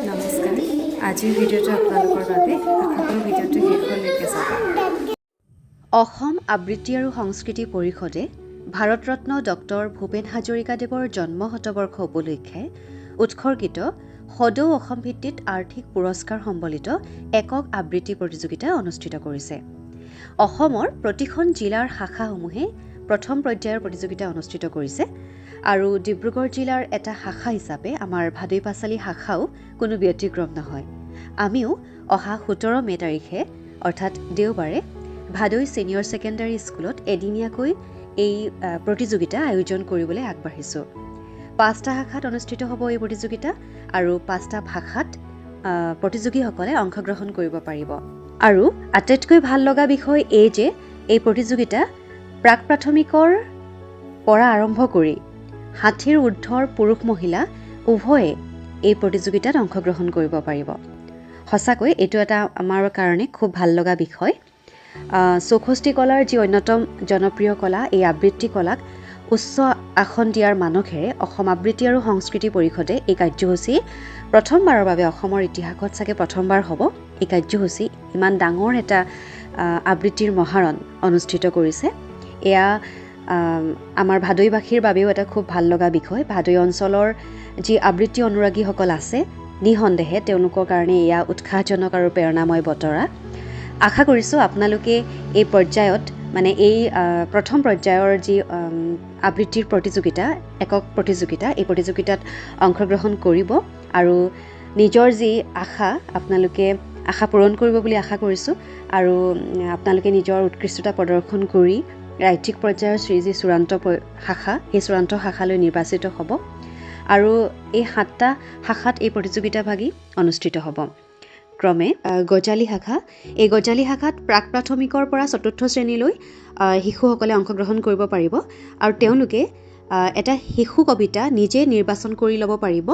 নমস্কাৰ আজিৰ ভিডিঅ'টো আপোনালোকৰ বাবে আশা কৰোঁ ভিডিঅ'টো শেষলৈকে চাব। অসম আবৃত্তি আৰু সংস্কৃতি পৰিষদে ভাৰতৰত্ন ডক্টৰ ভূপেন হাজৰিকাদেৱৰ জন্ম শতবৰ্ষ উপলক্ষে উৎসৰ্গিত সদৌ অসম ভিত্তিত আৰ্থিক পুৰস্কাৰ সম্বলিত একক আবৃত্তি প্ৰতিযোগিতা অনুষ্ঠিত কৰিছে। অসমৰ প্ৰতিখন জিলাৰ শাখাসমূহে প্ৰথম পৰ্যায়ৰ প্ৰতিযোগিতা অনুষ্ঠিত কৰিছে আৰু ডিব্ৰুগড় জিলাৰ এটা শাখা হিচাপে আমাৰ ভাদৈ পাঁচালী শাখাও কোনো ব্যতিক্ৰম নহয়। আমিও অহা 17 মে তাৰিখে অৰ্থাৎ দেওবাৰে ভাদৈ ছিনিয়ৰ ছেকেণ্ডাৰী স্কুলত এদিনীয়াকৈ এই প্ৰতিযোগিতা আয়োজন কৰিবলৈ আগবাঢ়িছোঁ। 5টা শাখাত অনুষ্ঠিত হ'ব এই প্ৰতিযোগিতা আৰু 5টা ভাষাত প্ৰতিযোগীসকলে অংশগ্ৰহণ কৰিব পাৰিব। আৰু আটাইতকৈ ভাল লগা বিষয় এই যে এই প্ৰতিযোগিতা প্ৰাক প্ৰাথমিকৰ পৰা আৰম্ভ কৰি 60ৰ ঊৰ্ধৰ পুৰুষ মহিলা উভয়ে এই প্ৰতিযোগিতাত অংশগ্ৰহণ কৰিব পাৰিব। সঁচাকৈ এইটো এটা আমাৰ কাৰণে খুব ভাল লগা বিষয়। চৌষষ্ঠি কলাৰ যি অন্যতম জনপ্ৰিয় কলা, এই আবৃত্তি কলাক উচ্চ আসন দিয়াৰ মানসেৰে অসম আবৃত্তি আৰু সংস্কৃতি পৰিষদে এই কাৰ্যসূচী প্ৰথমবাৰৰ বাবে অসমৰ ইতিহাসত চাগে প্ৰথমবাৰ হ'ব এই কাৰ্যসূচী ইমান ডাঙৰ এটা আবৃত্তিৰ মহাৰণ অনুষ্ঠিত কৰিছে। এয়া আমাৰ ভাদৈবাসীৰ বাবেও এটা খুব ভাল লগা বিষয়। ভাদৈ অঞ্চলৰ যি আবৃত্তি অনুৰাগীসকল আছে নিঃসন্দেহে তেওঁলোকৰ কাৰণে এয়া উৎসাহজনক আৰু প্ৰেৰণাময় বতৰা। আশা কৰিছোঁ আপোনালোকে এই পৰ্যায়ত মানে এই প্ৰথম পৰ্যায়ৰ যি আবৃত্তিৰ প্ৰতিযোগিতা, একক প্ৰতিযোগিতা, এই প্ৰতিযোগিতাত অংশগ্ৰহণ কৰিব আৰু নিজৰ যি আশা আপোনালোকে আশা পূৰণ কৰিব বুলি আশা কৰিছোঁ আৰু আপোনালোকে নিজৰ উৎকৃষ্টতা প্ৰদৰ্শন কৰি ৰাজ্যিক পৰ্যায়ৰ যি চূড়ান্ত শাখা, সেই চূড়ান্ত শাখালৈ নিৰ্বাচিত হ'ব আৰু এই 7টা শাখাত এই প্ৰতিযোগিতাভাগি অনুষ্ঠিত হ'ব। ক্ৰমে গজালি শাখা, এই গজালি শাখাত প্ৰাক প্ৰাথমিকৰ পৰা 4ৰ্থ শ্ৰেণীলৈ শিশুসকলে অংশগ্ৰহণ কৰিব পাৰিব আৰু তেওঁলোকে এটা শিশু কবিতা নিজে নিৰ্বাচন কৰি ল'ব পাৰিব।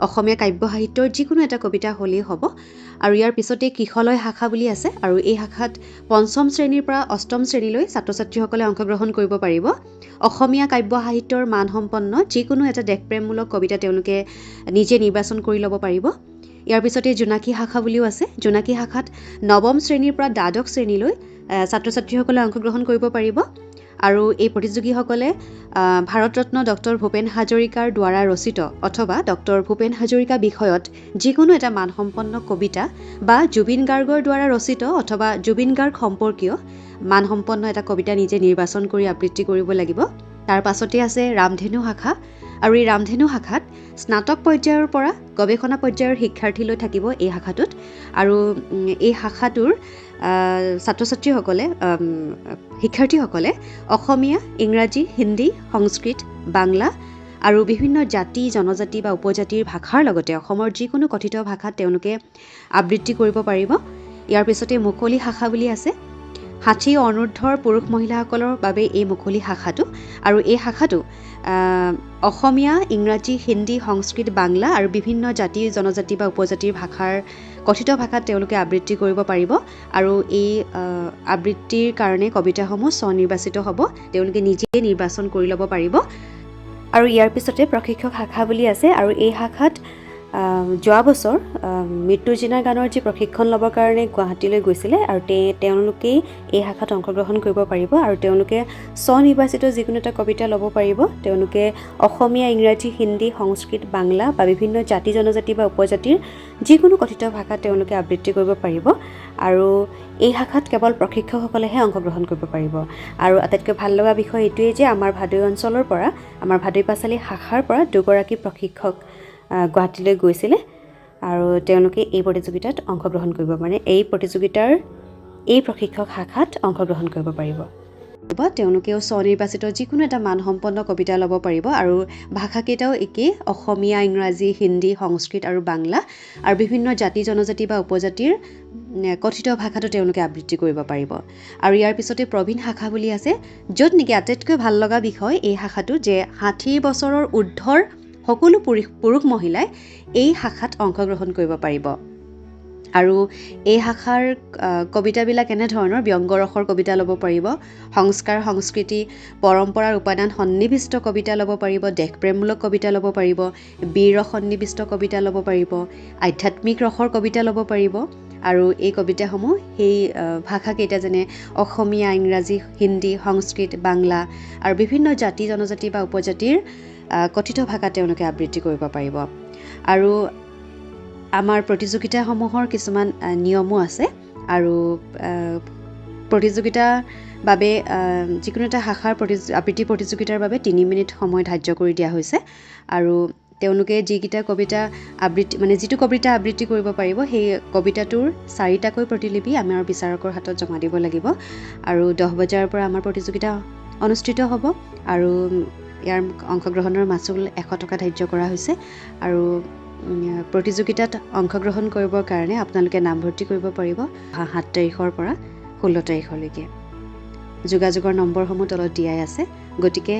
অসমীয়া কাব্য সাহিত্যৰ যিকোনো এটা কবিতা হ'লেই হ'ব। আৰু ইয়াৰ পিছতে কিশলয় শাখা বুলি আছে আৰু এই শাখাত 5ম শ্ৰেণীৰ পৰা 8ম শ্ৰেণীলৈ ছাত্ৰ ছাত্ৰীসকলে অংশগ্ৰহণ কৰিব পাৰিব। অসমীয়া কাব্য সাহিত্যৰ মানসম্পন্ন যিকোনো এটা দেশপ্ৰেমমূলক কবিতা তেওঁলোকে নিজে নিৰ্বাচন কৰি ল'ব পাৰিব। ইয়াৰ পিছতে জোনাকী শাখা বুলিও আছে। জোনাকী শাখাত 9ম শ্ৰেণীৰ পৰা দ্বাদশ শ্ৰেণীলৈ ছাত্ৰ ছাত্ৰীসকলে অংশগ্ৰহণ কৰিব পাৰিব আৰু এই প্ৰতিযোগীসকলে ভাৰতৰত্ন ডক্টৰ ভূপেন হাজৰিকাৰ দ্বাৰা ৰচিত অথবা ডক্টৰ ভূপেন হাজৰিকা বিষয়ত যিকোনো এটা মানসম্পন্ন কবিতা বা জুবিন গাৰ্গৰ দ্বাৰা ৰচিত অথবা জুবিন গাৰ্গ সম্পৰ্কীয় মানসম্পন্ন এটা কবিতা নিজে নিৰ্বাচন কৰি আবৃত্তি কৰিব লাগিব। তাৰ পাছতে আছে ৰামধেনু শাখা আৰু এই ৰামধেনু শাখাত স্নাতক পৰ্যায়ৰ পৰা গৱেষণা পৰ্যায়ৰ শিক্ষাৰ্থীলৈ থাকিব এই শাখাটোত আৰু এই শাখাটোৰ ছাত্ৰ ছাত্ৰীসকলে শিক্ষাৰ্থীসকলে অসমীয়া, ইংৰাজী, হিন্দী, সংস্কৃত, বাংলা আৰু বিভিন্ন জাতি জনজাতি বা উপজাতিৰ ভাষাৰ লগতে অসমৰ যিকোনো কথিত ভাষাত তেওঁলোকে আবৃত্তি কৰিব পাৰিব। ইয়াৰ পিছতে মুকলি শাখা বুলি আছে। 60 অনুৰ্ধৰ পুৰুষ মহিলাসকলৰ বাবে এই মুকলি শাখাটো আৰু এই শাখাটো অসমীয়া, ইংৰাজী, হিন্দী, সংস্কৃত, বাংলা আৰু বিভিন্ন জাতি জনজাতি বা উপজাতিৰ ভাষাৰ কথিত ভাষাত তেওঁলোকে আবৃত্তি কৰিব পাৰিব আৰু এই আবৃত্তিৰ কাৰণে কবিতাসমূহ স্বনিৰ্বাচিত হ'ব, তেওঁলোকে নিজেই নিৰ্বাচন কৰি ল'ব পাৰিব। আৰু ইয়াৰ পিছতে প্ৰশিক্ষক শাখা বুলি আছে আৰু এই শাখাত যোৱা বছৰ মৃত্যুঞ্জয় গানৰ যি প্ৰশিক্ষণ ল'বৰ কাৰণে গুৱাহাটীলৈ গৈছিলে আৰু তেওঁলোকেই এই শাখাত অংশগ্ৰহণ কৰিব পাৰিব আৰু তেওঁলোকে স্বনিৰ্বাচিত যিকোনো এটা কবিতা ল'ব পাৰিব। তেওঁলোকে অসমীয়া, ইংৰাজী, হিন্দী, সংস্কৃত, বাংলা বা বিভিন্ন জাতি জনজাতি বা উপজাতিৰ যিকোনো কথিত ভাষাত তেওঁলোকে আবৃত্তি কৰিব পাৰিব আৰু এই শাখাত কেৱল প্ৰশিক্ষকসকলেহে অংশগ্ৰহণ কৰিব পাৰিব। আৰু আটাইতকৈ ভাল লগা বিষয় এইটোৱেই যে আমাৰ ভাদৈ অঞ্চলৰ পৰা, আমাৰ ভাদৈ পাঁচালী শাখাৰ পৰা 2গৰাকী প্ৰশিক্ষক গুৱাহাটীলৈ গৈছিলে আৰু তেওঁলোকে এই প্ৰতিযোগিতাত অংশগ্ৰহণ কৰিব, মানে এই প্ৰতিযোগিতাৰ এই প্ৰশিক্ষক শাখাত অংশগ্ৰহণ কৰিব পাৰিব। তেওঁলোকেও স্বনিৰ্বাচিত যিকোনো এটা মানসম্পন্ন কবিতা ল'ব পাৰিব আৰু ভাষাকেইটাও একেই, অসমীয়া, ইংৰাজী, হিন্দী, সংস্কৃত আৰু বাংলা আৰু বিভিন্ন জাতি জনজাতি বা উপজাতিৰ কথিত ভাষাটো তেওঁলোকে আবৃত্তি কৰিব পাৰিব। আৰু ইয়াৰ পিছতে প্ৰবীণ শাখা বুলি আছে, য'ত নেকি আটাইতকৈ ভাল লগা বিষয় এই শাখাটো যে 60 বছৰৰ ঊৰ্ধৰ সকলো পুৰুষ মহিলাই এই শাখাত অংশগ্ৰহণ কৰিব পাৰিব আৰু এই শাখাৰ কবিতাবিলাক এনেধৰণৰ ব্যংগৰসৰ কবিতা ল'ব পাৰিব, সংস্কাৰ সংস্কৃতি পৰম্পৰাৰ উপাদান সন্নিৱিষ্ট কবিতা ল'ব পাৰিব, দেশপ্ৰেমমূলক কবিতা ল'ব পাৰিব, বীৰ ৰস সন্নিৱিষ্ট কবিতা ল'ব পাৰিব, আধ্যাত্মিক ৰসৰ কবিতা ল'ব পাৰিব। আৰু এই কবিতাসমূহ সেই ভাষাকেইটা যেনে অসমীয়া, ইংৰাজী, হিন্দী, সংস্কৃত, বাংলা আৰু বিভিন্ন জাতি জনজাতি বা উপজাতিৰ কথিত ভাষা তেওঁলোকে আবৃত্তি কৰিব পাৰিব। আৰু আমাৰ প্ৰতিযোগিতাসমূহৰ কিছুমান নিয়মো আছে আৰু প্ৰতিযোগিতাৰ বাবে যিকোনো এটা শাখাৰ আবৃত্তি প্ৰতিযোগিতাৰ বাবে 3 মিনিট সময় ধাৰ্য কৰি দিয়া হৈছে। আৰু তেওঁলোকে যিকেইটা কবিতা আবৃত্তি যিটো কবিতা আবৃত্তি কৰিব পাৰিব সেই কবিতাটোৰ 4টাকৈ প্ৰতিলিপি আমাৰ বিচাৰকৰ হাতত জমা দিব লাগিব। আৰু 10 বজাৰ পৰা আমাৰ প্ৰতিযোগিতা অনুষ্ঠিত হ'ব আৰু ইয়াৰ অংশগ্ৰহণৰ মাচুল 100 টকা ধাৰ্য কৰা হৈছে। আৰু প্ৰতিযোগিতাত অংশগ্ৰহণ কৰিবৰ কাৰণে আপোনালোকে নামভৰ্তি কৰিব পাৰিব 7 তাৰিখৰ পৰা 16 তাৰিখলৈকে। যোগাযোগৰ নম্বৰসমূহ তলত দিয়াই আছে। গতিকে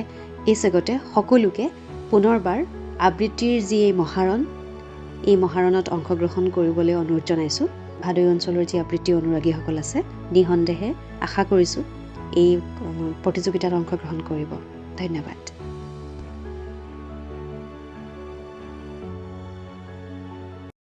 এই চেগতে সকলোকে পুনৰবাৰ আবৃত্তিৰ যি এই মহাৰণত অংশগ্ৰহণ কৰিবলৈ অনুৰোধ জনাইছোঁ। ভাদৈ অঞ্চলৰ যি আবৃত্তি অনুৰাগীসকল আছে নিঃসন্দেহে আশা কৰিছোঁ এই প্ৰতিযোগিতাত অংশগ্ৰহণ কৰিব। ধন্যবাদ।